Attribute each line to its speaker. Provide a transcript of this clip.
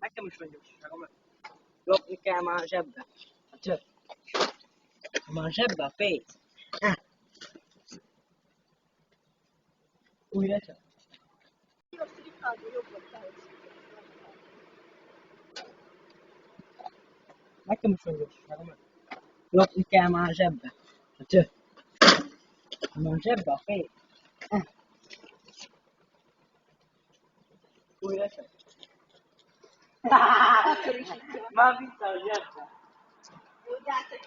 Speaker 1: Nekem is van gyorsaságom. Lopni kell már a zsebbe. A csöp. Már a zsebbe a pénz. Újra csak. Nekem is van gyorsaságom. Lopni kell már a zsebbe. A csöp. Már a zsebbe a pénz. Újra csak. Már vissza a zsebbe.
Speaker 2: Jó, de hát, hogy